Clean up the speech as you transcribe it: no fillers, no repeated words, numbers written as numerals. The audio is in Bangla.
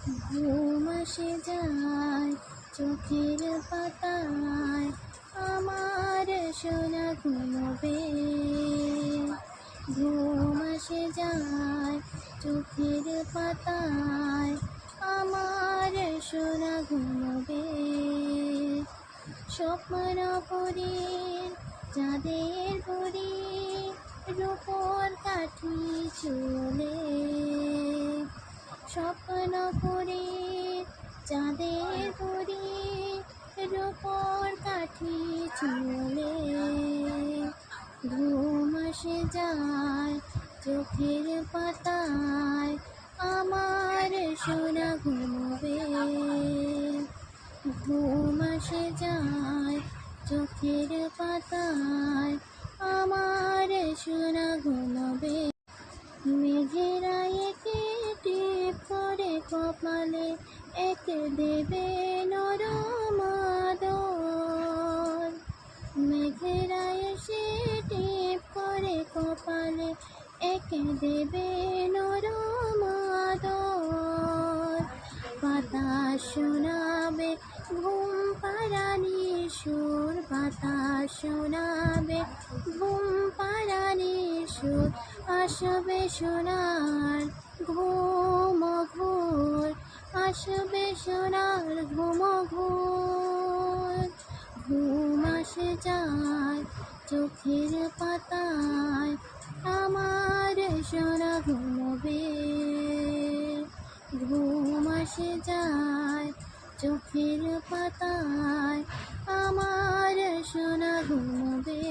ঘুম আসে যায় চোখের পাতায়, আমার সোনা ঘুমোবে। ঘুম আসে যায় চোখের পাতায়, আমার সোনা ঘুমোবে। স্বপ্ন পরি চাঁদের পরি, রূপোর কাঠি চলে। স্বপ্ন পরি চাঁদের পরি, রূপোর কাঠি চলে। ঘুম আসে যায় চোখের পাতায়, আমার সোনা ঘুমোবে। ঘুম আসে যায় চোখের পাতায়, আমার সোনা ঘুমোবে। মেঘেরা একে টিপ করে কপালে, একে দেবে নরম আদর। মেঘেরা এসে টিপ করে কপালে, একে দেবে নরম আদর। বাতাস শোনাবে ঘুম পাড়ানির সুর, বাতাস শোনাবে ঘুম পাড়ানির সুর। আসবে সোনার ঘুম ঘোর, আসবে সোনার ঘুম ঘোর। ঘুম আসে যায় চোখের পাতায়, আমার সোনা ঘুমোবে। ঘুম আসে যায় চোখের পাতায়, আমার সোনা ঘুমোবে।